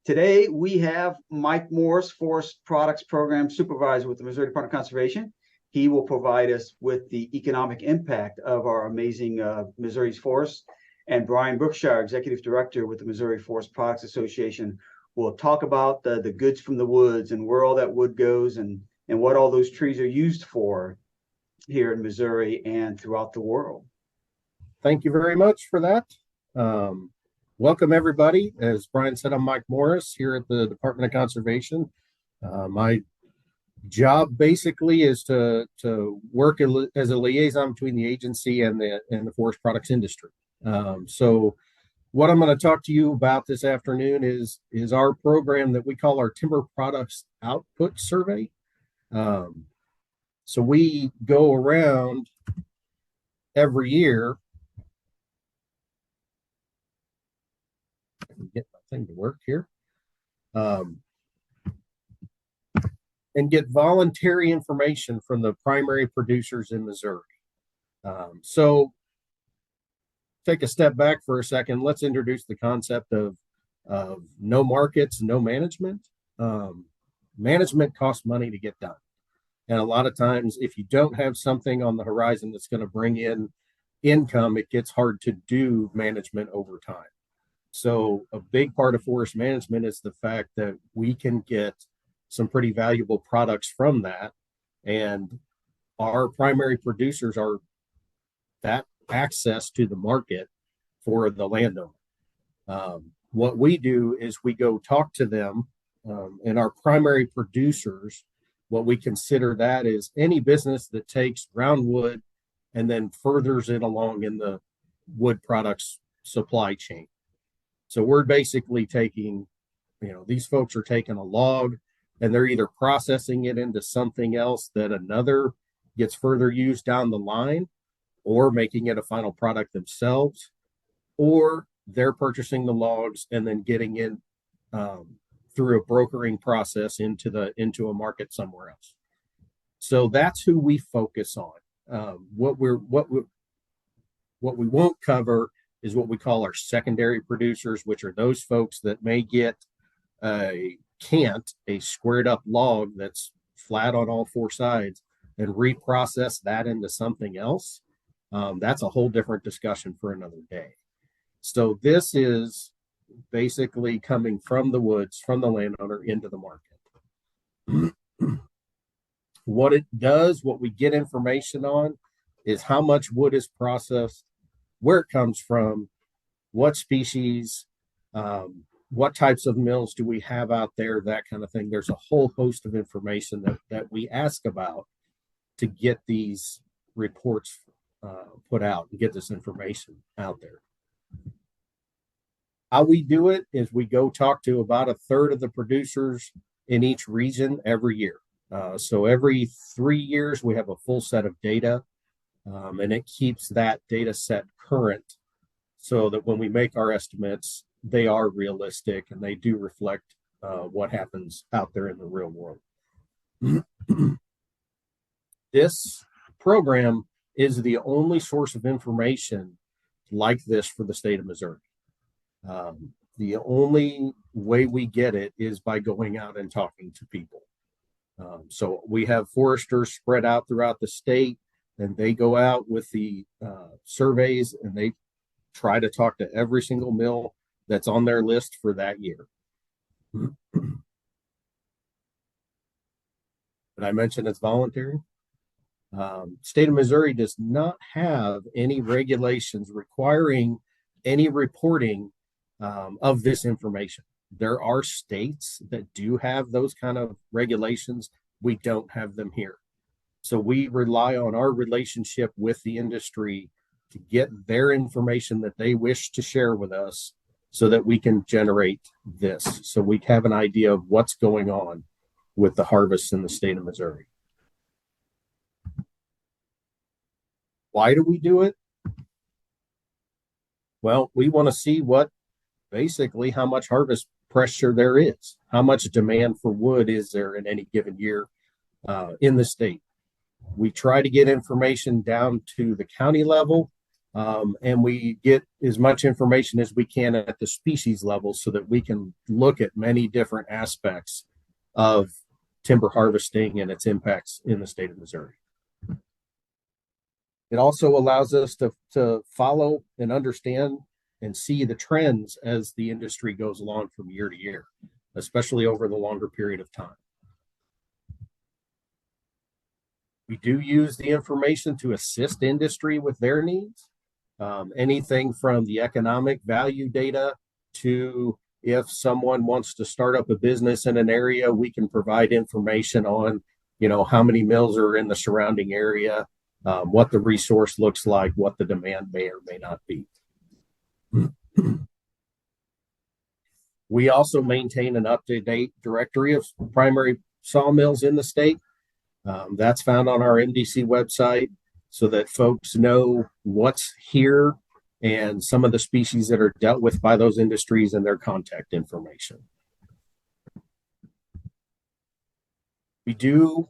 Today, we have Mike Morris, Forest Products Program Supervisor with the Missouri Department of Conservation. He will provide us with the economic impact of our amazing Missouri's forests. And Brian Brookshire, Executive Director with the Missouri Forest Products Association, will talk about the goods from the woods and where all that wood goes and what all those trees are used for here in Missouri and throughout the world. Thank you very much for that. Welcome, everybody. As Brian said, I'm Mike Morris here at the Department of Conservation. My job basically is to work as a liaison between the agency and the forest products industry. So what I'm going to talk to you about this afternoon is our program that we call our Timber Products Output Survey. So we go around every year. I can get my thing to work here. And get voluntary information from the primary producers in Missouri. So take a step back for a second. Let's introduce the concept of no markets, no management. Management costs money to get done. And a lot of times, if you don't have something on the horizon that's going to bring in income, it gets hard to do management over time. So a big part of forest management is the fact that we can get some pretty valuable products from that. And our primary producers are that access to the market for the landowner. What we do is we go talk to them, and our primary producers, what we consider that is any business that takes ground wood and then furthers it along in the wood products supply chain. So we're basically taking, these folks are taking a log and they're either processing it into something else that another gets further used down the line, or making it a final product themselves, or they're purchasing the logs and then getting in through a brokering process into a market somewhere else. So that's who we focus on. What we won't cover is what we call our secondary producers, which are those folks that may get a squared up log that's flat on all four sides and reprocess that into something else. That's a whole different discussion for another day. So this is basically coming from the woods, from the landowner into the market. What it does, what we get information on, is how much wood is processed, where it comes from, what species, what types of mills do we have out there, that kind of thing. There's a whole host of information that we ask about to get these reports put out and get this information out there. How we do it is we go talk to about a third of the producers in each region every year. So every 3 years, we have a full set of data, and it keeps that data set current so that when we make our estimates, they are realistic and they do reflect what happens out there in the real world. This program is the only source of information like this for the state of Missouri. The only way we get it is by going out and talking to people. So we have foresters spread out throughout the state, and they go out with the surveys and they try to talk to every single mill that's on their list for that year. Did I mention it's voluntary? State of Missouri does not have any regulations requiring any reporting of this information. There are states that do have those kind of regulations. We don't have them here. So we rely on our relationship with the industry to get their information that they wish to share with us so that we can generate this. So we have an idea of what's going on with the harvests in the state of Missouri. Why do we do it? Well, we want to see basically how much harvest pressure there is, how much demand for wood is there in any given year in the state. We try to get information down to the county level and we get as much information as we can at the species level so that we can look at many different aspects of timber harvesting and its impacts in the state of Missouri. It also allows us to follow and understand and see the trends as the industry goes along from year to year, especially over the longer period of time. We do use the information to assist industry with their needs. Anything from the economic value data to if someone wants to start up a business in an area, we can provide information on, how many mills are in the surrounding area, what the resource looks like, what the demand may or may not be. We also maintain an up-to-date directory of primary sawmills in the state. That's found on our MDC website so that folks know what's here and some of the species that are dealt with by those industries and their contact information. We do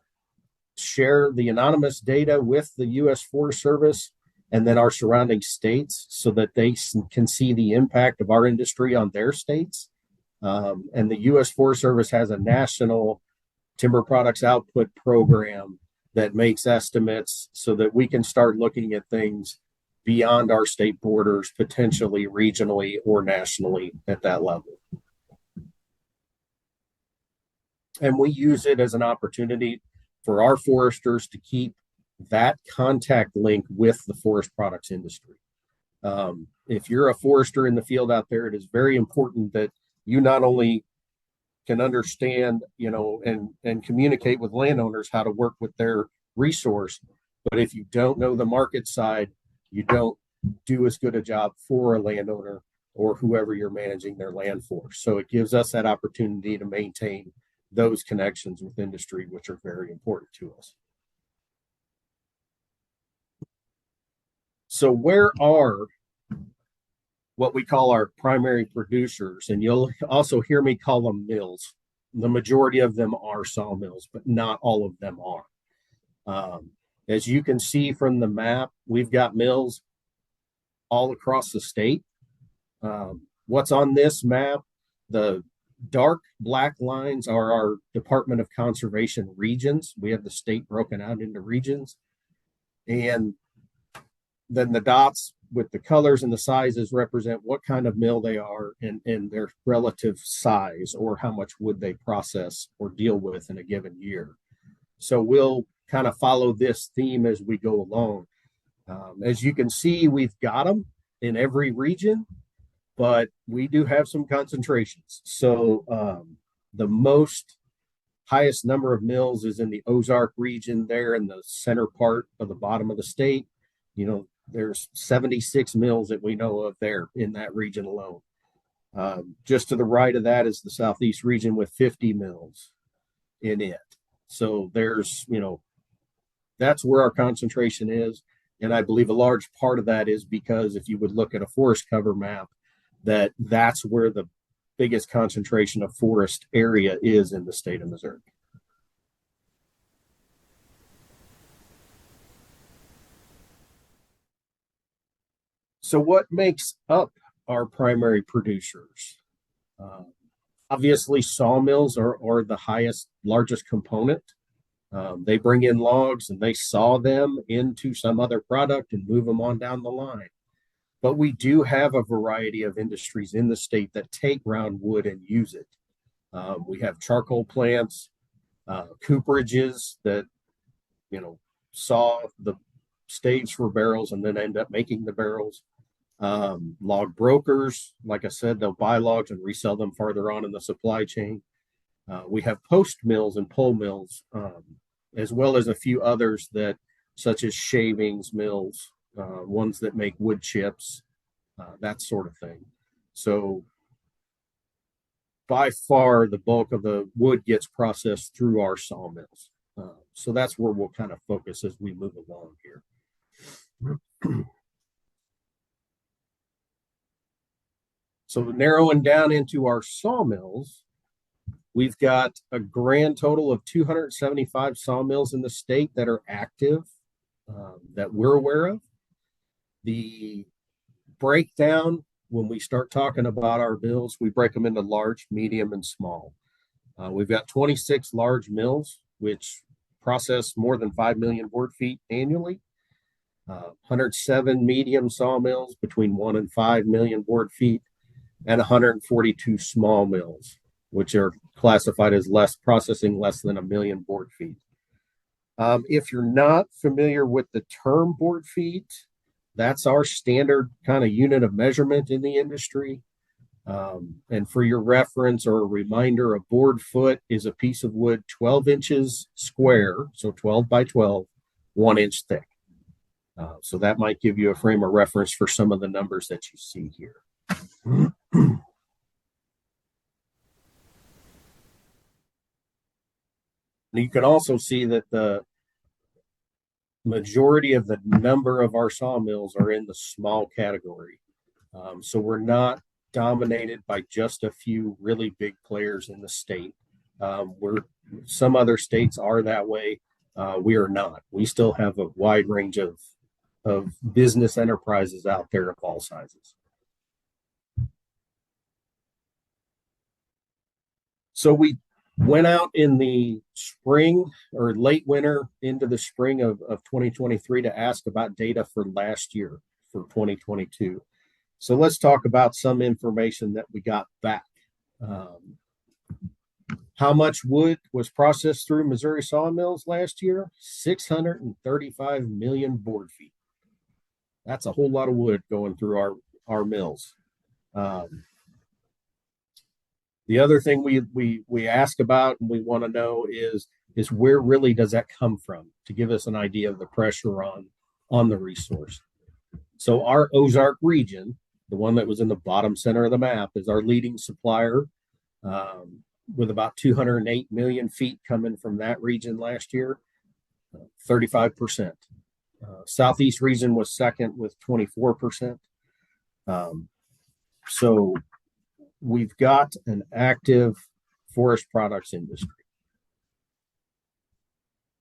share the anonymous data with the U.S. Forest Service and then our surrounding states so that they can see the impact of our industry on their states. And the U.S. Forest Service has a national timber products output program that makes estimates so that we can start looking at things beyond our state borders, potentially regionally or nationally at that level. And we use it as an opportunity for our foresters to keep that contact link with the forest products industry. If you're a forester in the field out there, it is very important that you not only can understand, and communicate with landowners how to work with their resource, but if you don't know the market side, you don't do as good a job for a landowner or whoever you're managing their land for. So it gives us that opportunity to maintain those connections with industry, which are very important to us. So where are what we call our primary producers? And you'll also hear me call them mills. The majority of them are sawmills, but not all of them are. As you can see from the map, we've got mills all across the state. What's on this map, the dark black lines are our Department of Conservation regions. We have the state broken out into regions. And then the dots with the colors and the sizes represent what kind of mill they are and their relative size or how much wood they process or deal with in a given year. So we'll kind of follow this theme as we go along. As you can see, we've got them in every region, but we do have some concentrations. So the most highest number of mills is in the Ozark region there in the center part of the bottom of the state. There's 76 mills that we know of there in that region alone. Just to the right of that is the Southeast region with 50 mills in it. So there's, that's where our concentration is. And I believe a large part of that is because if you would look at a forest cover map, that's where the biggest concentration of forest area is in the state of Missouri. So what makes up our primary producers? Obviously, sawmills are the largest component. They bring in logs and they saw them into some other product and move them on down the line. But we do have a variety of industries in the state that take round wood and use it. We have charcoal plants, cooperages that, saw the staves for barrels and then end up making the barrels. Log brokers, like I said, they'll buy logs and resell them farther on in the supply chain. We have post mills and pole mills, as well as a few others such as shavings mills, ones that make wood chips, that sort of thing. So by far, the bulk of the wood gets processed through our sawmills. So that's where we'll kind of focus as we move along here. So narrowing down into our sawmills, we've got a grand total of 275 sawmills in the state that are active, that we're aware of. The breakdown, when we start talking about our mills, we break them into large, medium, and small. We've got 26 large mills, which process more than 5 million board feet annually. 107 medium sawmills between 1 and 5 million board feet, and 142 small mills, which are classified as processing less than 1 million board feet. If you're not familiar with the term board feet, that's our standard kind of unit of measurement in the industry. And for your reference or a reminder, a board foot is a piece of wood 12 inches square, so 12 by 12, 1 inch thick. So that might give you a frame of reference for some of the numbers that you see here. You can also see that the majority of the number of our sawmills are in the small category. So we're not dominated by just a few really big players in the state. Some other states are that way. We are not. We still have a wide range of business enterprises out there of all sizes. So we went out in the spring or late winter into the spring of 2023 to ask about data for last year, for 2022. So let's talk about some information that we got back. How much wood was processed through Missouri sawmills last year? 635 million board feet. That's a whole lot of wood going through our mills. The other thing we ask about and we want to know is where really does that come from, to give us an idea of the pressure on the resource. So our Ozark region, the one that was in the bottom center of the map, is our leading supplier, with about 208 million feet coming from that region last year, 35%. Southeast region was second with 24%. So we've got an active forest products industry.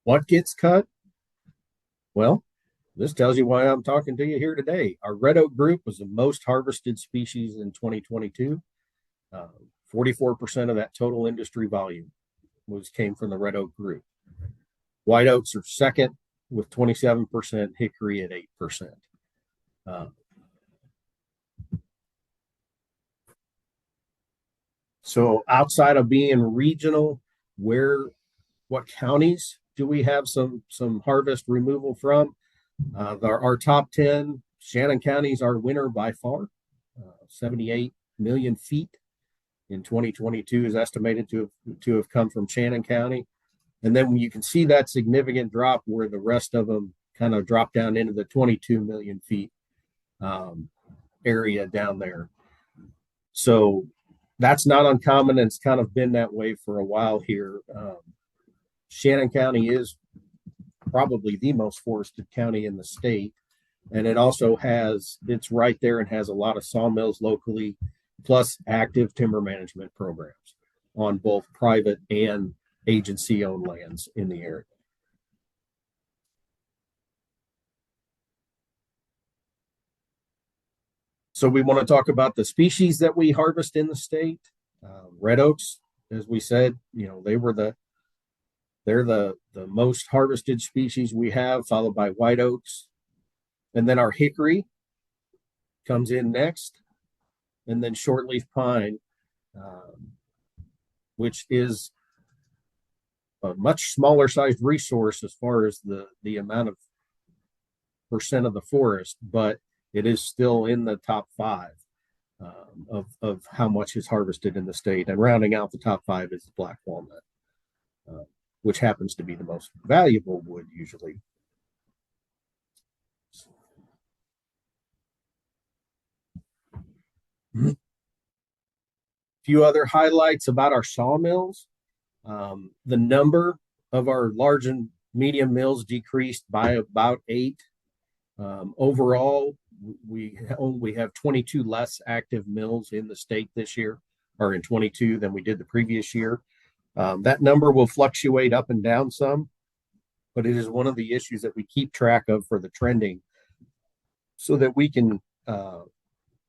What gets cut? Well, this tells you why I'm talking to you here today. Our red oak group was the most harvested species in 2022. 44% of that total industry volume came from the red oak group. White oaks are second with 27%, hickory at 8%. So outside of being regional, what counties do we have some harvest removal from? Our top 10, Shannon County is our winner by far. 78 million feet in 2022 is estimated to have come from Shannon County. And then you can see that significant drop where the rest of them kind of drop down into the 22 million feet area down there. So that's not uncommon, and it's kind of been that way for a while here. Shannon County is probably the most forested county in the state, and it's right there and has a lot of sawmills locally, plus active timber management programs on both private and agency-owned lands in the area. So we want to talk about the species that we harvest in the state. Red oaks, as we said, they're the most harvested species we have, followed by white oaks. And then our hickory comes in next, and then shortleaf pine, which is a much smaller sized resource as far as the amount of percent of the forest, but it is still in the top 5 of how much is harvested in the state. And rounding out the top 5 is the black walnut, which happens to be the most valuable wood usually. A few other highlights about our sawmills. The number of our large and medium mills decreased by about 8. Overall, we have 22 less active mills in the state this year, or in 22 than we did the previous year. That number will fluctuate up and down some, but it is one of the issues that we keep track of for the trending. so that we can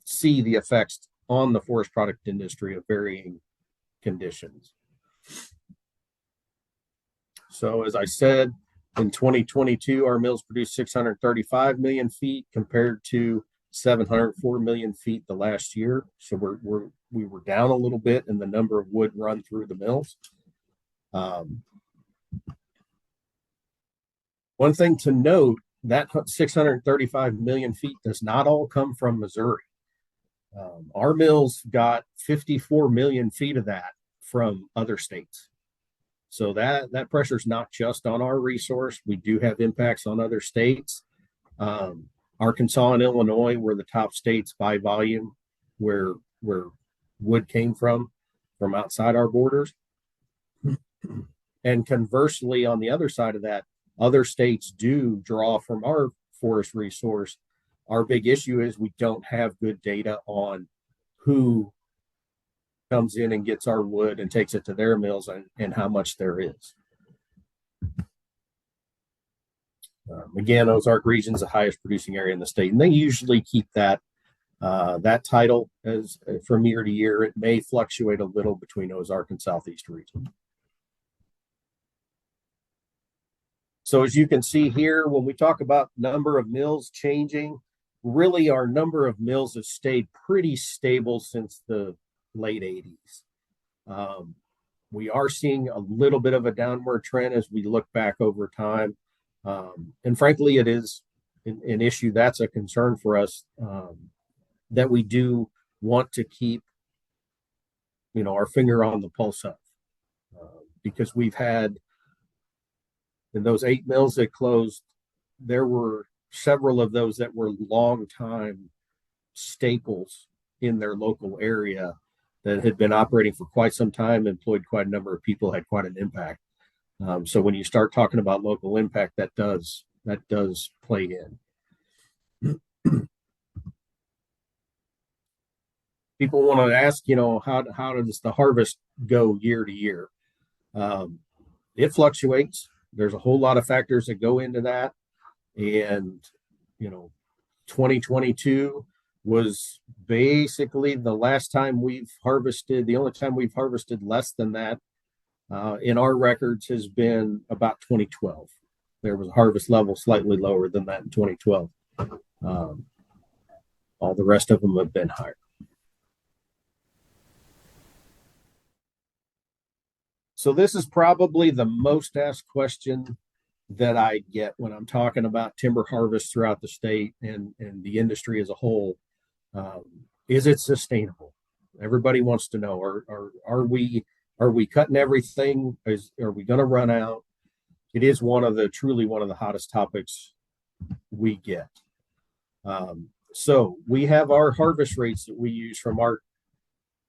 see the effects on the forest product industry of varying conditions. So as I said, in 2022, our mills produced 635 million feet compared to 704 million feet the last year. So we were down a little bit in the number of wood run through the mills. One thing to note, that 635 million feet does not all come from Missouri. Our mills got 54 million feet of that from other states. So that pressure is not just on our resource. We do have impacts on other states. Arkansas and Illinois were the top states by volume where wood came from outside our borders. And conversely, on the other side of that, other states do draw from our forest resource. Our big issue is we don't have good data on who comes in and gets our wood and takes it to their mills and how much there is. Again, Ozark region is the highest producing area in the state, and they usually keep that title as from year to year. It may fluctuate a little between Ozark and Southeast region. So as you can see here, when we talk about number of mills changing, really our number of mills has stayed pretty stable since the late 80s. We are seeing a little bit of a downward trend as we look back over time. And frankly, it is an issue that's a concern for us, that we do want to keep, our finger on the pulse of, because we've had, in those 8 mills that closed, there were several of those that were long time staples in their local area that had been operating for quite some time, employed quite a number of people, had quite an impact. So when you start talking about local impact, that does play in. People want to ask, how does the harvest go year to year? It fluctuates. There's a whole lot of factors that go into that. And, 2022 was basically the last time we've harvested. The only time we've harvested less than that in our records has been about 2012. There was a harvest level slightly lower than that in 2012. All the rest of them have been higher. So this is probably the most asked question that I get when I'm talking about timber harvest throughout the state and the industry as a whole. Is it sustainable? Everybody wants to know, are we cutting everything? Are we going to run out? It is truly one of the hottest topics we get. So we have our harvest rates that we use from our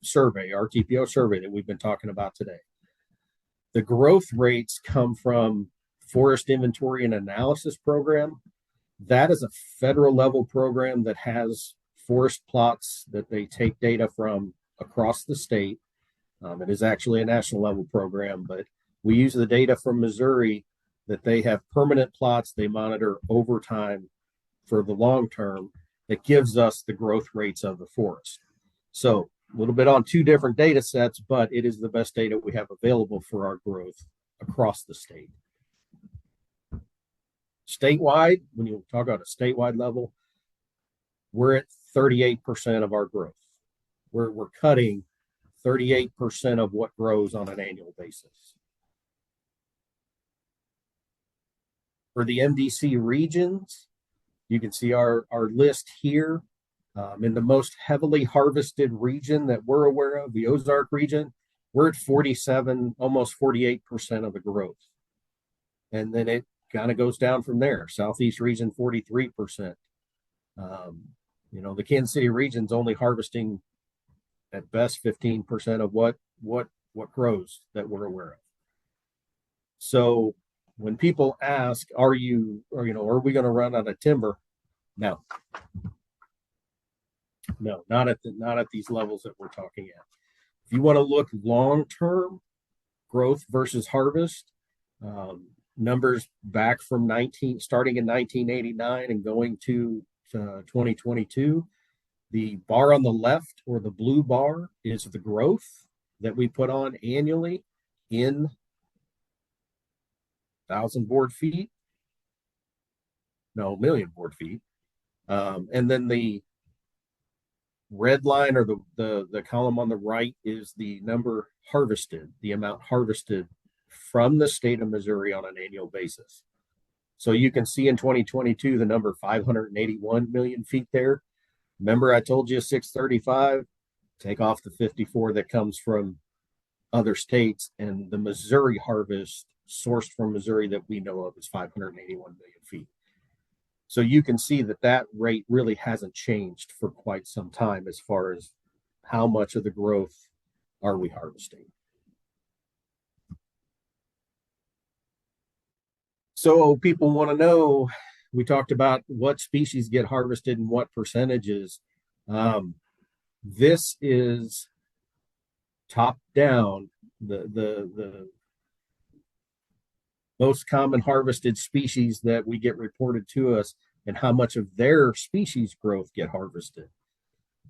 survey, our TPO survey that we've been talking about today. The growth rates come from Forest Inventory and Analysis Program. That is a federal level program that has forest plots that they take data from across the state. It is actually a national level program, but we use the data from Missouri that they have permanent plots they monitor over time for the long term that gives us the growth rates of the forest. So a little bit on 2 different data sets, but it is the best data we have available for our growth across the state. Statewide, when you talk about a statewide level, we're at 38% of our growth. We're cutting 38% of what grows on an annual basis. For the MDC regions, you can see our list here. In the most heavily harvested region that we're aware of, the Ozark region, we're at 47, almost 48% of the growth. And then it kind of goes down from there. Southeast region, 43%. The Kansas City region's only harvesting at best 15% of what grows that we're aware of. So when people ask, are we going to run out of timber? No, not at these levels that we're talking at. If you want to look long-term growth versus harvest, numbers back from starting in 1989 and going to 2022. The bar on the left, or the blue bar, is the growth that we put on annually in 1,000 board feet. No, million board feet. And then the red line, or the column on the right, is the number harvested, the amount harvested from the state of Missouri on an annual basis. So you can see in 2022 the number 581 million feet there. Remember, I told you 635. Take off the 54 that comes from other states, and the Missouri harvest sourced from Missouri that we know of is 581 million feet. So you can see that that rate really hasn't changed for quite some time as far as how much of the growth are we harvesting. So people want to know, we talked about what species get harvested and what percentages. This is top down, the most common harvested species that we get reported to us and how much of their species growth get harvested.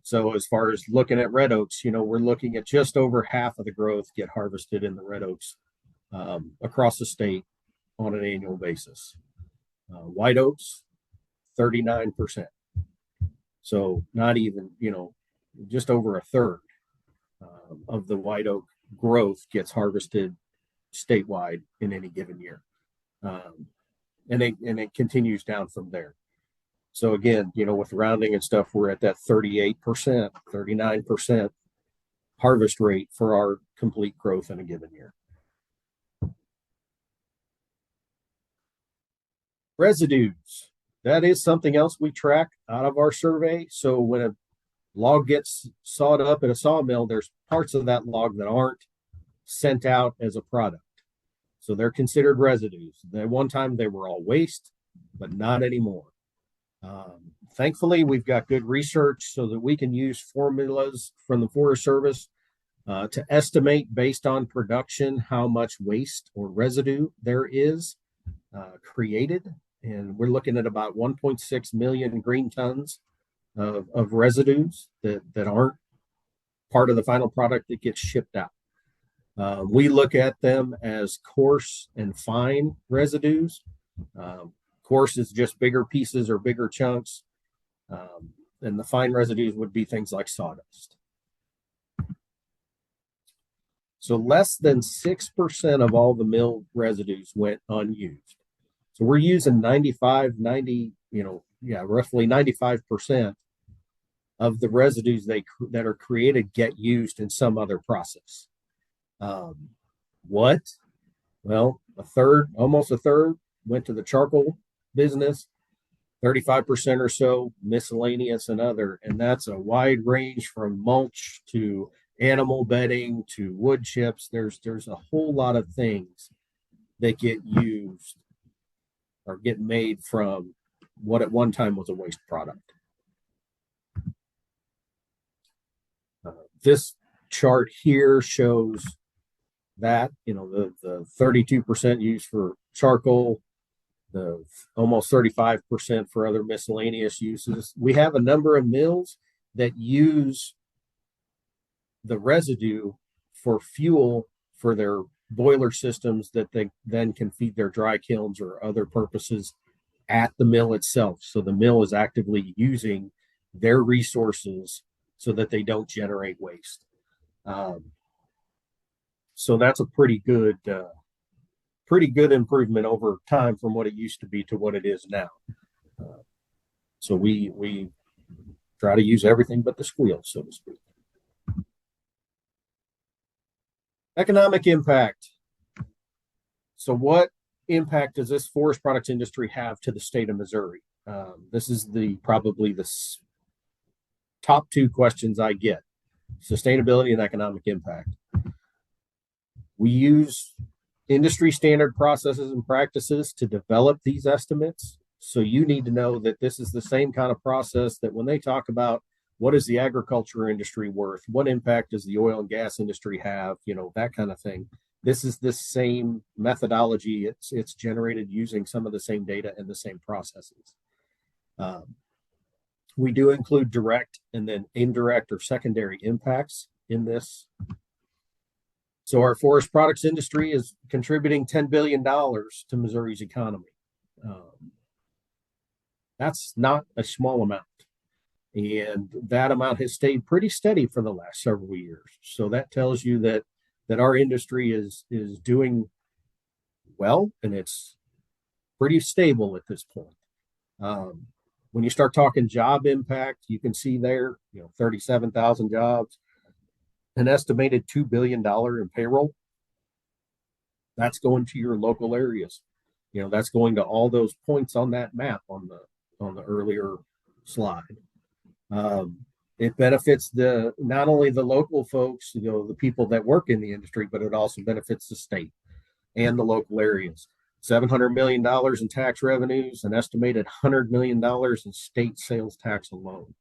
So as far as looking at red oaks, we're looking at just over half of the growth get harvested in the red oaks across the state on an annual basis. White oaks, 39%. So not even, just over a third of the white oak growth gets harvested statewide in any given year. And it continues down from there. So again, with rounding and stuff, we're at that 38%, 39% harvest rate for our complete growth in a given year. Residues. That is something else we track out of our survey. So when a log gets sawed up at a sawmill, there's parts of that log that aren't sent out as a product. So they're considered residues. At one time, they were all waste, but not anymore. Thankfully, we've got good research so that we can use formulas from the Forest Service to estimate, based on production, how much waste or residue there is created. And we're looking at about 1.6 million green tons of residues that aren't part of the final product that gets shipped out. We look at them as coarse and fine residues. Coarse is just bigger pieces or bigger chunks. And the fine residues would be things like sawdust. So less than 6% of all the mill residues went unused. So we're using roughly 95% of the residues that are created get used in some other process. What? Well, almost a third went to the charcoal business, 35% or so miscellaneous and other, and that's a wide range from mulch to animal bedding to wood chips. There's a whole lot of things that get used or get made from what at one time was a waste product. This chart here shows that, the 32% used for charcoal, the almost 35% for other miscellaneous uses. We have a number of mills that use the residue for fuel for their boiler systems that they then can feed their dry kilns or other purposes at the mill itself. So the mill is actively using their resources so that they don't generate waste. So that's a pretty good improvement over time from what it used to be to what it is now. So we try to use everything but the squeal, so to speak. Economic impact. So what impact does this forest products industry have to the state of Missouri? This is probably the top two questions I get: sustainability and economic impact. We use industry standard processes and practices to develop these estimates. So you need to know that this is the same kind of process that when they talk about what is the agriculture industry worth, what impact does the oil and gas industry have, that kind of thing. This is the same methodology. It's generated using some of the same data and the same processes. We do include direct and then indirect or secondary impacts in this. So our forest products industry is contributing $10 billion to Missouri's economy. That's not a small amount. And that amount has stayed pretty steady for the last several years. So that tells you that our industry is doing well, and it's pretty stable at this point. When you start talking job impact, you can see there, 37,000 jobs, an estimated $2 billion in payroll. That's going to your local areas. That's going to all those points on that map on the earlier slide. It benefits not only the local folks, the people that work in the industry, but it also benefits the state and the local areas. $700 million in tax revenues, an estimated $100 million in state sales tax alone.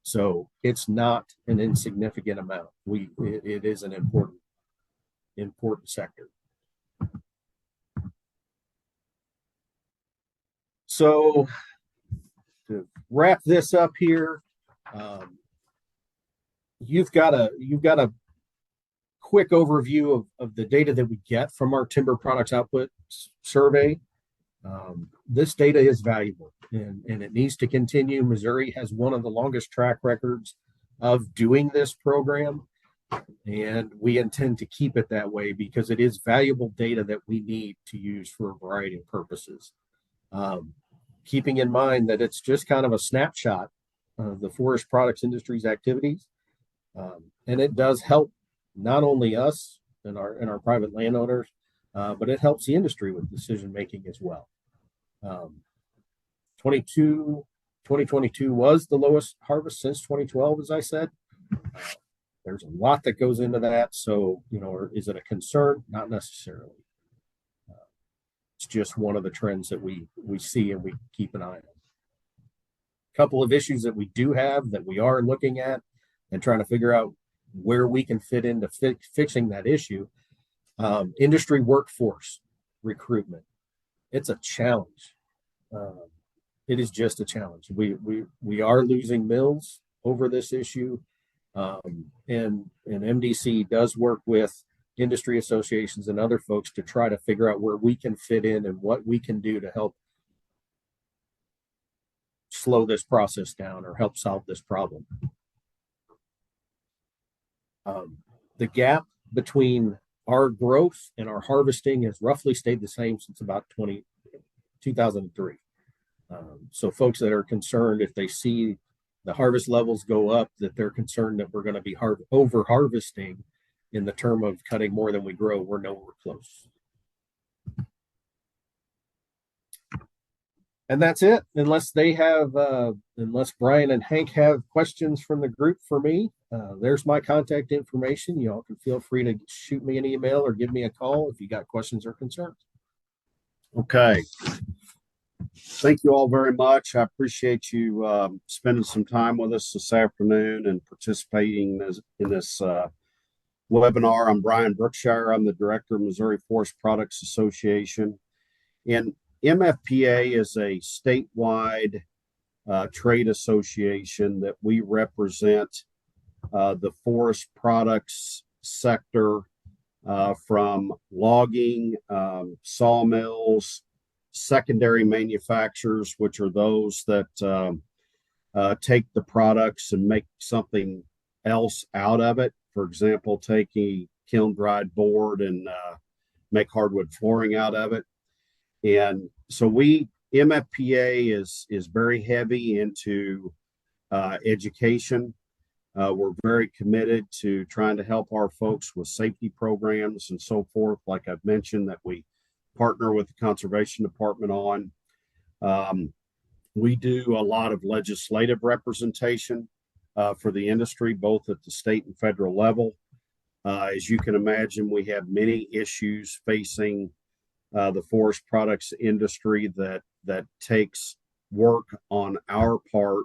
So it's not an insignificant amount. It is an important sector. So to wrap this up here, you've got a quick overview of the data that we get from our timber products output survey. This data is valuable and it needs to continue. Missouri has one of the longest track records of doing this program, and we intend to keep it that way because it is valuable data that we need to use for a variety of purposes. Keeping in mind that it's just kind of a snapshot of the forest products industry's activities, and it does help not only us and our private landowners, but it helps the industry with decision making as well. 2022 was the lowest harvest since 2012, as I said. There's a lot that goes into that. So, is it a concern? Not necessarily. It's just one of the trends that we see and we keep an eye on. A couple of issues that we do have that we are looking at and trying to figure out where we can fit into fixing that issue. Industry workforce recruitment. It's a challenge. It is just a challenge. We are losing mills over this issue. And MDC does work with industry associations and other folks to try to figure out where we can fit in and what we can do to help slow this process down or help solve this problem. The gap between our growth and our harvesting has roughly stayed the same since about 2003. So folks that are concerned, if they see the harvest levels go up, that they're concerned that we're going to be over harvesting in the term of cutting more than we grow, we're nowhere close. And that's it. Unless Brian and Hank have questions from the group for me, there's my contact information. You all can feel free to shoot me an email or give me a call if you got questions or concerns. Okay. Thank you all very much. I appreciate you spending some time with us this afternoon and participating in this webinar. I'm Brian Brookshire. I'm the Director of Missouri Forest Products Association. And MFPA is a statewide trade association that we represent the forest products sector from logging, sawmills, secondary manufacturers, which are those that take the products and make something else out of it. For example, take a kiln-dried board and make hardwood flooring out of it. And so MFPA is very heavy into education. We're very committed to trying to help our folks with safety programs and so forth, like I've mentioned, that we partner with the Conservation Department on. We do a lot of legislative representation for the industry, both at the state and federal level. As you can imagine, we have many issues facing the forest products industry that takes work on our part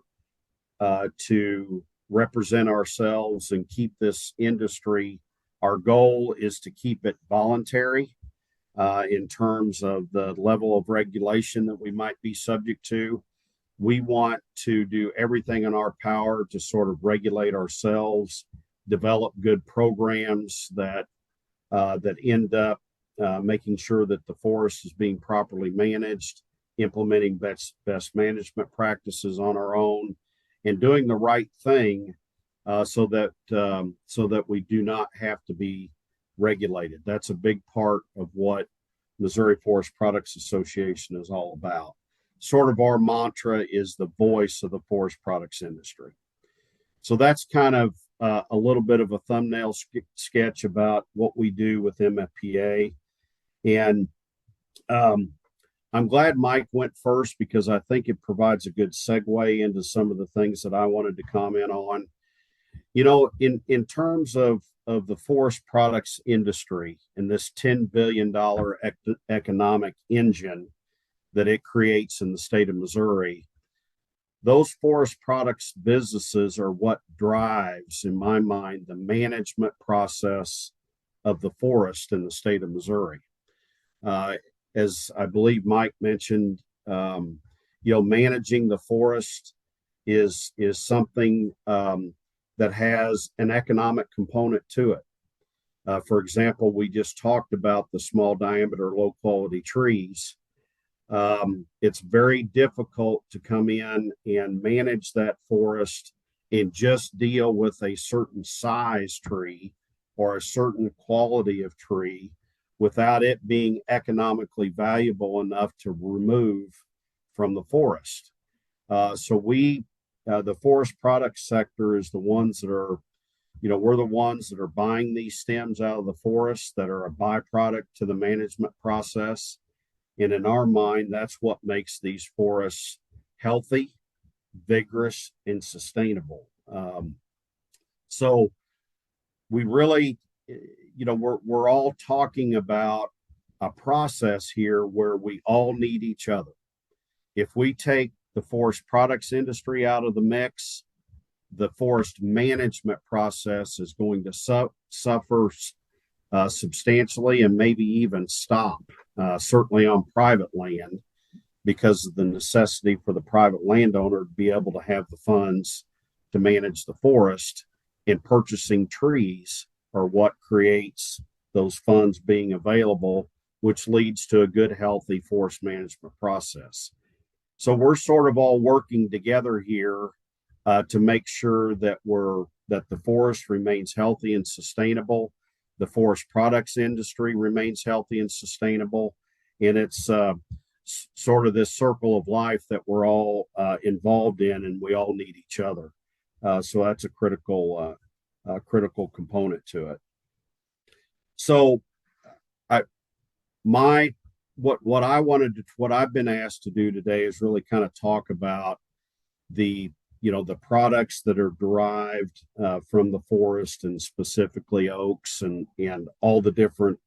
to represent ourselves and keep this industry. Our goal is to keep it voluntary in terms of the level of regulation that we might be subject to. We want to do everything in our power to sort of regulate ourselves, develop good programs that end up making sure that the forest is being properly managed, implementing best management practices on our own, and doing the right thing so that we do not have to be regulated. That's a big part of what Missouri Forest Products Association is all about. Sort of our mantra is the voice of the forest products industry. So that's kind of a little bit of a thumbnail sketch about what we do with MFPA. And I'm glad Mike went first because I think it provides a good segue into some of the things that I wanted to comment on. You know, in terms of the forest products industry and this $10 billion economic engine that it creates in the state of Missouri, those forest products businesses are what drives, in my mind, the management process of the forest in the state of Missouri. As I believe Mike mentioned, managing the forest is something that has an economic component to it. For example, we just talked about the small diameter, low quality trees. It's very difficult to come in and manage that forest and just deal with a certain size tree or a certain quality of tree without it being economically valuable enough to remove from the forest. The forest products sector is the ones that are, we're the ones that are buying these stems out of the forest that are a byproduct to the management process. And in our mind, that's what makes these forests healthy, vigorous, and sustainable. So we really, we're all talking about a process here where we all need each other. If we take the forest products industry out of the mix, the forest management process is going to suffer substantially and maybe even stop, certainly on private land, because of the necessity for the private landowner to be able to have the funds to manage the forest, and purchasing trees are what creates those funds being available, which leads to a good, healthy forest management process. So we're sort of all working together here to make sure that the forest remains healthy and sustainable. The forest products industry remains healthy and sustainable, and it's sort of this circle of life that we're all involved in, and we all need each other. So that's a critical component to it. So what I've been asked to do today is really kind of talk about the products that are derived from the forest, and specifically oaks and all the different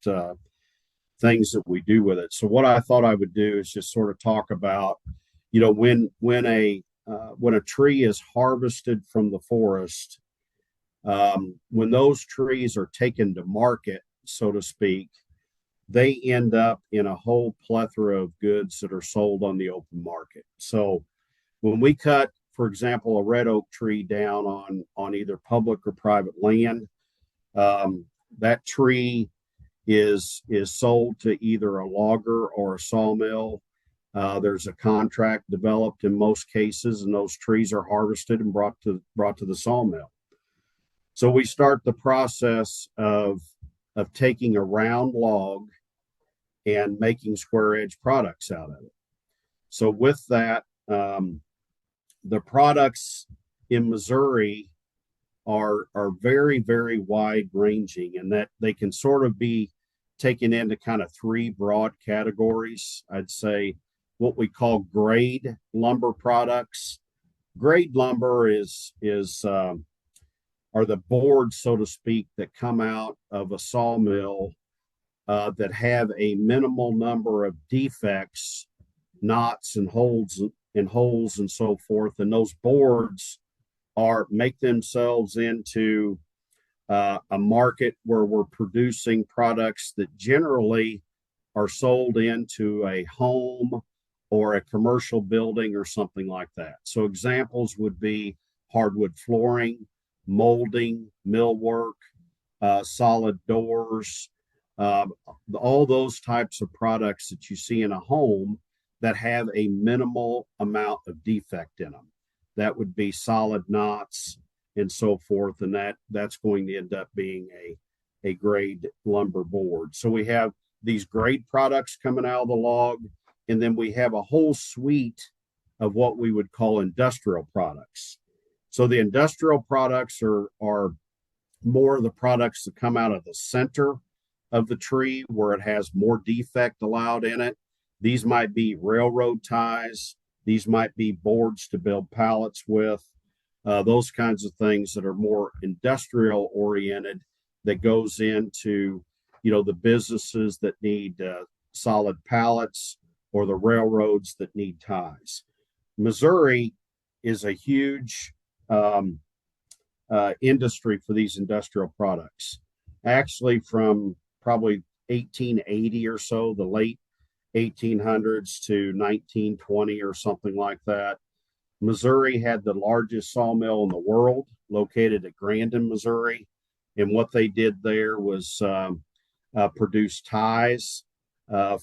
things that we do with it. So what I thought I would do is just sort of talk about, when a tree is harvested from the forest, when those trees are taken to market, so to speak, they end up in a whole plethora of goods that are sold on the open market. So when we cut, for example, a red oak tree down on either public or private land, that tree is sold to either a logger or a sawmill. There's a contract developed in most cases, and those trees are harvested and brought to the sawmill. So we start the process of taking a round log and making square edge products out of it. So with that, the products in Missouri are very, very wide ranging, and that they can sort of be taken into kind of three broad categories. I'd say what we call grade lumber products. Grade lumber are the boards, so to speak, that come out of a sawmill that have a minimal number of defects, knots and holes and so forth. And those boards make themselves into a market where we're producing products that generally are sold into a home or a commercial building or something like that. So examples would be hardwood flooring, molding, millwork, solid doors, all those types of products that you see in a home that have a minimal amount of defect in them. That would be solid knots and so forth, and that's going to end up being a grade lumber board. So we have these grade products coming out of the log, and then we have a whole suite of what we would call industrial products. So the industrial products are more of the products that come out of the center of the tree where it has more defect allowed in it. These might be railroad ties. These might be boards to build pallets with, those kinds of things that are more industrial oriented that goes into, the businesses that need solid pallets or the railroads that need ties. Missouri is a huge industry for these industrial products. Actually, from probably 1880 or so, the late 1800s to 1920 or something like that, Missouri had the largest sawmill in the world, located at Grandin, Missouri. And what they did there was produce ties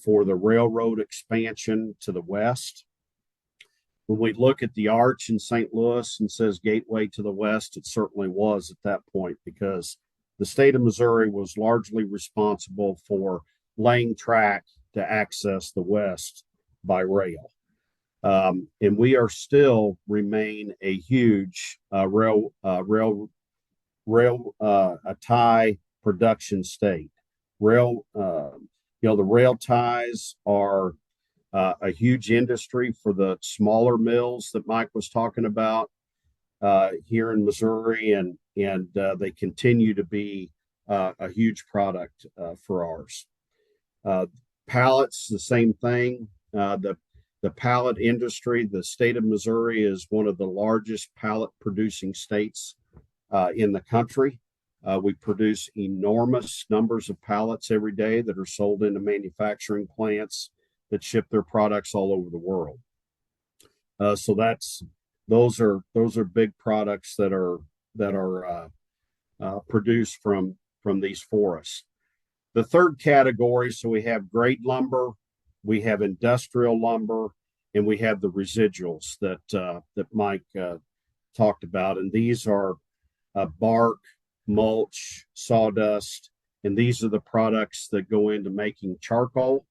for the railroad expansion to the west. When we look at the arch in St. Louis and says Gateway to the West, it certainly was at that point, because the state of Missouri was largely responsible for laying track to access the West by rail. And we are still remain a huge a tie production state. The rail ties are a huge industry for the smaller mills that Mike was talking about here in Missouri, and they continue to be a huge product for ours. Pallets, the same thing. The pallet industry, the state of Missouri is one of the largest pallet producing states in the country. We produce enormous numbers of pallets every day that are sold into manufacturing plants that ship their products all over the world. So those are big products that are produced from these forests. The third category, so we have grade lumber, we have industrial lumber, and we have the residuals that Mike talked about. And these are bark, mulch, sawdust, and these are the products that go into making charcoal.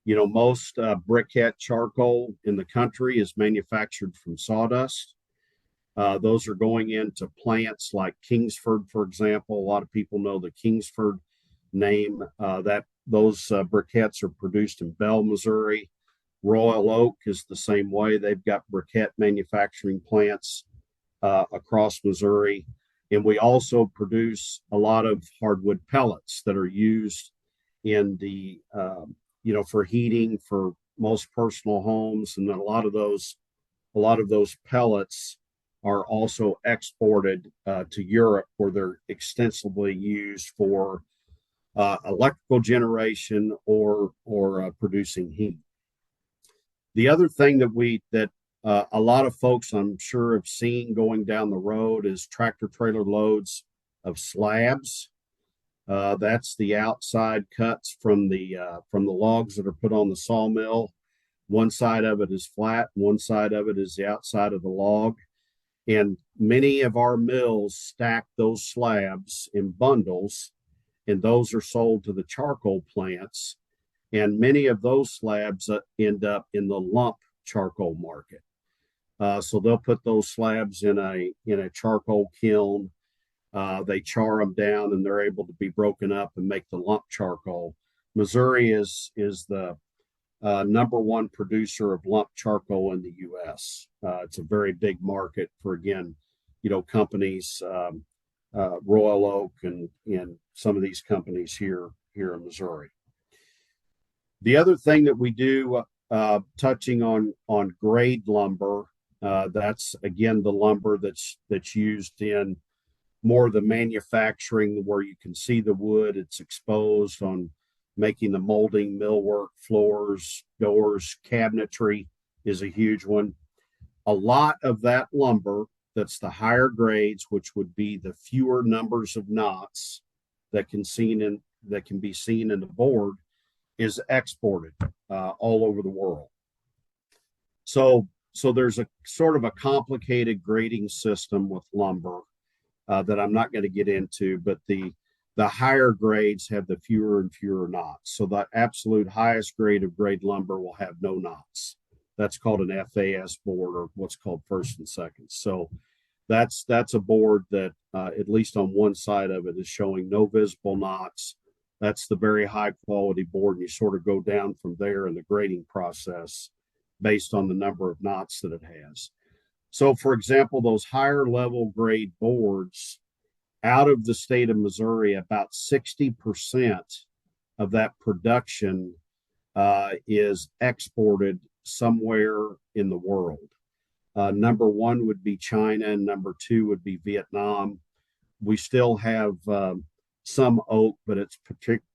Most briquette charcoal in the country is manufactured from sawdust. Those are going into plants like Kingsford, for example. A lot of people know the Kingsford name. Those briquettes are produced in Bell, Missouri. Royal Oak is the same way. They've got briquette manufacturing plants across Missouri. And we also produce a lot of hardwood pellets that are used in the for heating for most personal homes, and then a lot of those pellets are also exported to Europe, where they're extensively used for electrical generation or producing heat. The other thing that a lot of folks, I'm sure, have seen going down the road is tractor trailer loads of slabs. That's the outside cuts from the logs that are put on the sawmill. One side of it is flat, one side of it is the outside of the log. And many of our mills stack those slabs in bundles, and those are sold to the charcoal plants. And many of those slabs end up in the lump charcoal market. So they'll put those slabs in a charcoal kiln. They char them down, and they're able to be broken up and make the lump charcoal. Missouri is the number one producer of lump charcoal in the U.S. It's a very big market for, again, companies, Royal Oak and some of these companies here in Missouri. The other thing that we do, touching on grade lumber, that's again the lumber that's used in more of the manufacturing, where you can see the wood, it's exposed on making the molding, millwork, floors, doors, cabinetry is a huge one. A lot of that lumber that's the higher grades, which would be the fewer numbers of knots that can be seen in the board, is exported all over the world. So there's a sort of a complicated grading system with lumber that I'm not going to get into, but the higher grades have the fewer and fewer knots. So the absolute highest grade of grade lumber will have no knots. That's called an FAS board, or what's called first and second. So that's a board that at least on one side of it is showing no visible knots. That's the very high quality board, and you sort of go down from there in the grading process based on the number of knots that it has. So, for example, those higher level grade boards out of the state of Missouri, about 60% of that production is exported somewhere in the world. Number one would be China, and number two would be Vietnam. We still have some oak, but it's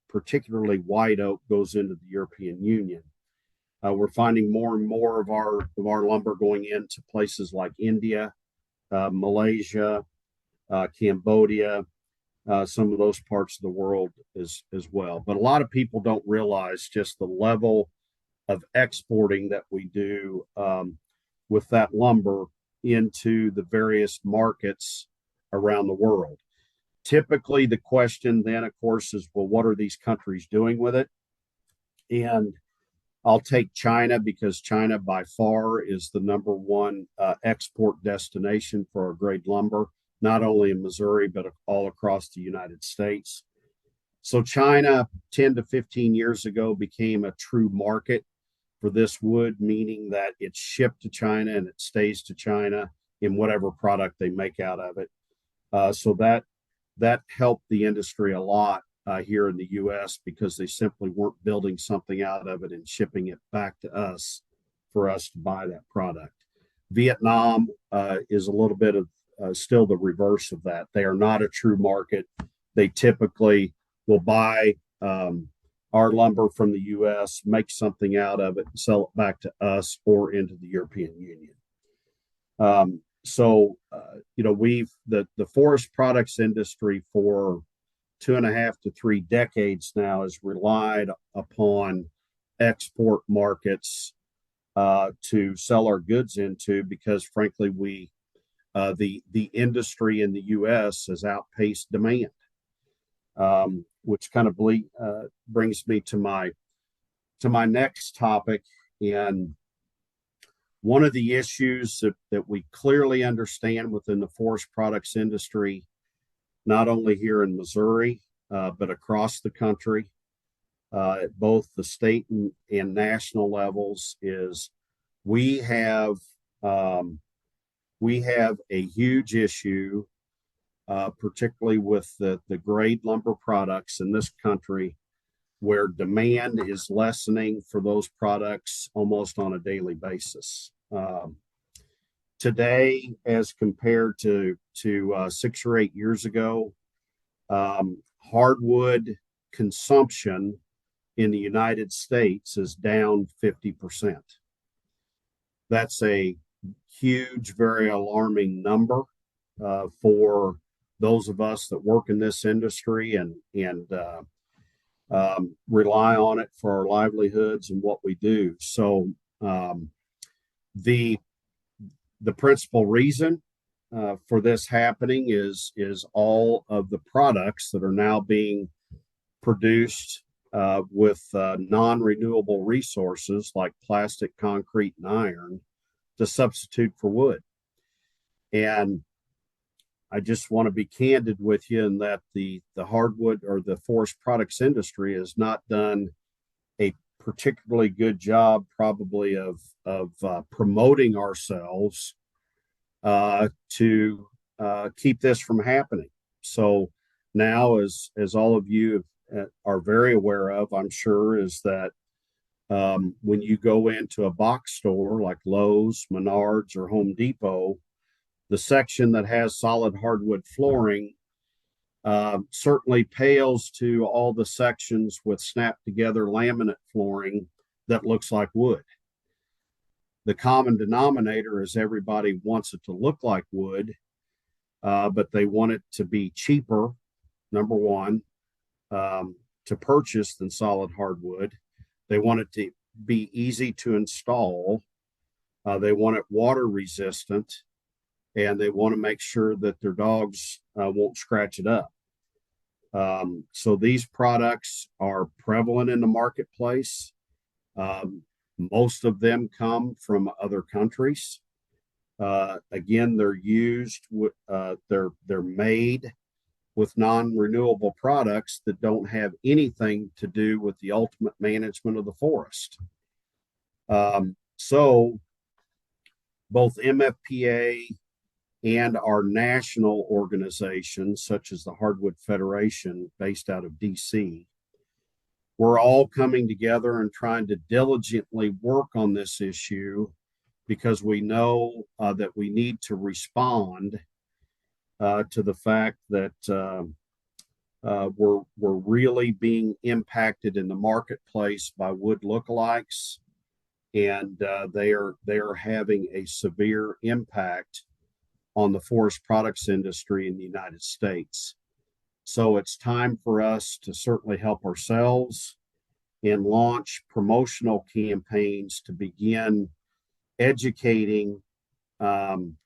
particularly white oak goes into the European Union. We're finding more and more of our lumber going into places like India, Malaysia, Cambodia, some of those parts of the world as well. But a lot of people don't realize just the level of exporting that we do with that lumber into the various markets around the world. Typically, the question then, of course, is, well, what are these countries doing with it? And I'll take China, because China by far is the number one export destination for our grade lumber, not only in Missouri, but all across the United States. So China 10 to 15 years ago became a true market for this wood, meaning that it's shipped to China and it stays to China in whatever product they make out of it. So that helped the industry a lot here in the U.S. because they simply weren't building something out of it and shipping it back to us for us to buy that product. Vietnam is a little bit of still the reverse of that. They are not a true market. They typically will buy our lumber from the U.S., make something out of it, and sell it back to us or into the European Union. We've the forest products industry for 2.5 to 3 decades now has relied upon export markets to sell our goods into, because frankly, the industry in the U.S. has outpaced demand, which kind of brings me to my next topic. And one of the issues that we clearly understand within the forest products industry, not only here in Missouri, but across the country, at both the state and national levels, is we have a huge issue, particularly with the grade lumber products in this country, where demand is lessening for those products almost on a daily basis. Today, as compared to 6 or 8 years ago, hardwood consumption in the United States is down 50%. That's a huge, very alarming number for those of us that work in this industry and rely on it for our livelihoods and what we do. So the principal reason for this happening is all of the products that are now being produced with non-renewable resources like plastic, concrete, and iron to substitute for wood. And I just want to be candid with you in that the hardwood or the forest products industry has not done a particularly good job probably of promoting ourselves to keep this from happening. So now, as all of you are very aware of, I'm sure, is that when you go into a box store like Lowe's, Menards, or Home Depot, the section that has solid hardwood flooring certainly pales to all the sections with snap together laminate flooring that looks like wood. The common denominator is everybody wants it to look like wood, but they want it to be cheaper, number one, to purchase than solid hardwood. They want it to be easy to install. They want it water resistant, and they want to make sure that their dogs won't scratch it up. So these products are prevalent in the marketplace. Most of them come from other countries. Again, they're used with, they're made with non-renewable products that don't have anything to do with the ultimate management of the forest. So both MFPA and our national organizations, such as the Hardwood Federation, based out of DC, we're all coming together and trying to diligently work on this issue because we know that we need to respond to the fact that we're really being impacted in the marketplace by wood lookalikes, and they are having a severe impact on the forest products industry in the United States. So it's time for us to certainly help ourselves and launch promotional campaigns to begin educating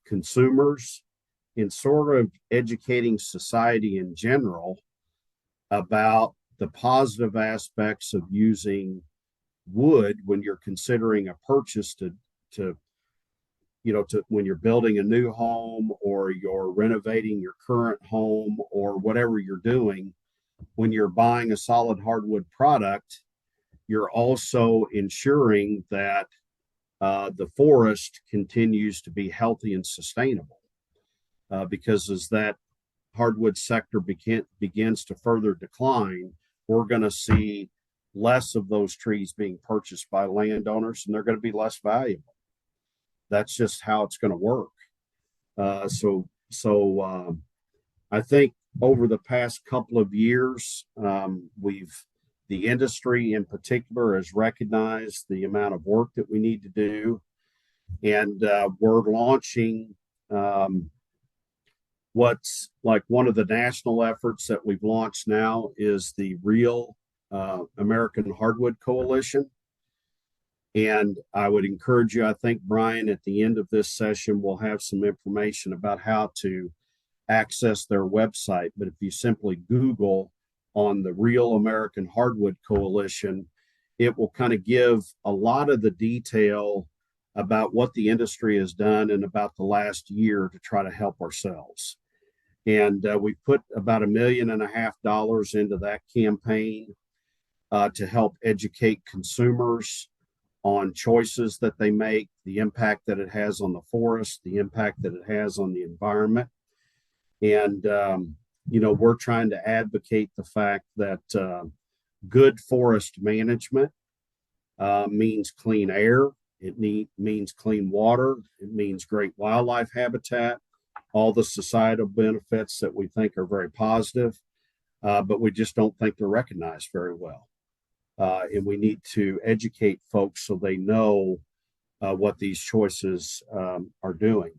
consumers and sort of educating society in general about the positive aspects of using wood when you're considering a purchase to when you're building a new home or you're renovating your current home or whatever you're doing. When you're buying a solid hardwood product, you're also ensuring that the forest continues to be healthy and sustainable. Because as that hardwood sector begins to further decline, we're going to see less of those trees being purchased by landowners, and they're going to be less valuable. That's just how it's going to work. So I think over the past couple of years, the industry in particular has recognized the amount of work that we need to do, and we're launching what's like one of the national efforts that we've launched now is the Real American Hardwood Coalition. And I would encourage you, I think, Brian, at the end of this session, we'll have some information about how to access their website. But if you simply Google on the Real American Hardwood Coalition, it will kind of give a lot of the detail about what the industry has done in about the last year to try to help ourselves. And we put about $1.5 million into that campaign to help educate consumers on choices that they make, the impact that it has on the forest, the impact that it has on the environment. And, we're trying to advocate the fact that good forest management means clean air, it means clean water, it means great wildlife habitat, all the societal benefits that we think are very positive, but we just don't think they're recognized very well. And we need to educate folks so they know what these choices are doing.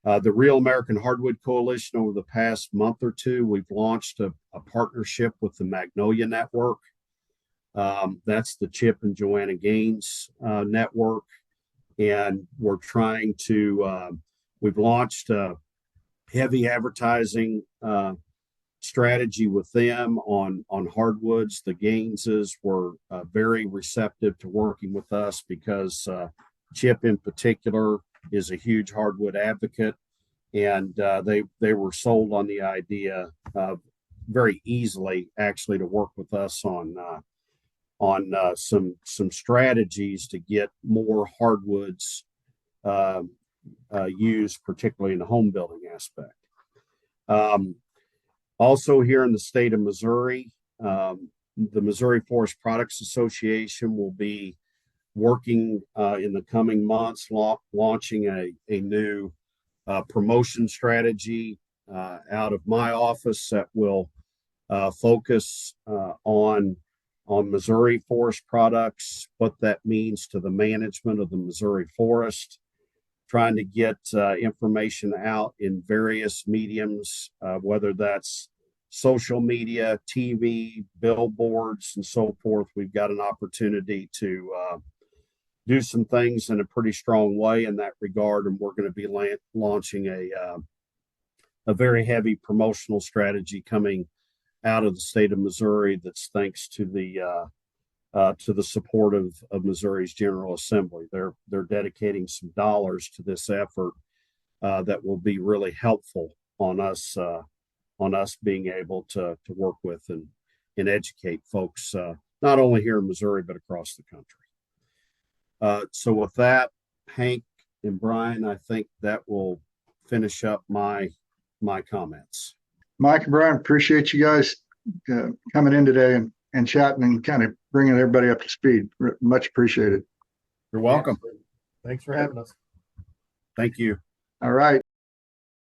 The Real American Hardwood Coalition, over the past month or two, we've launched a partnership with the Magnolia Network. That's the Chip and Joanna Gaines network. And we're trying to, we've launched a heavy advertising strategy with them on hardwoods. The Gaineses were very receptive to working with us because Chip in particular is a huge hardwood advocate, and they were sold on the idea very easily actually to work with us on some strategies to get more hardwoods used, particularly in the home building aspect. Also here in the state of Missouri, the Missouri Forest Products Association will be working in the coming months, launching a new promotion strategy out of my office that will focus on Missouri forest products, what that means to the management of the Missouri forest, trying to get information out in various mediums, whether that's social media, TV, billboards, and so forth. We've got an opportunity to do some things in a pretty strong way in that regard, and we're going to be launching a very heavy promotional strategy coming out of the state of Missouri. That's thanks to the support of Missouri's General Assembly. They're dedicating some dollars to this effort that will be really helpful on us being able to work with and educate folks not only here in Missouri but across the country. So with that, Hank and Brian, I think that will finish up my comments. Mike and Brian, appreciate you guys coming in today and chatting and kind of bringing everybody up to speed. Much appreciated. You're welcome. Thanks for having us. Thank you. All right.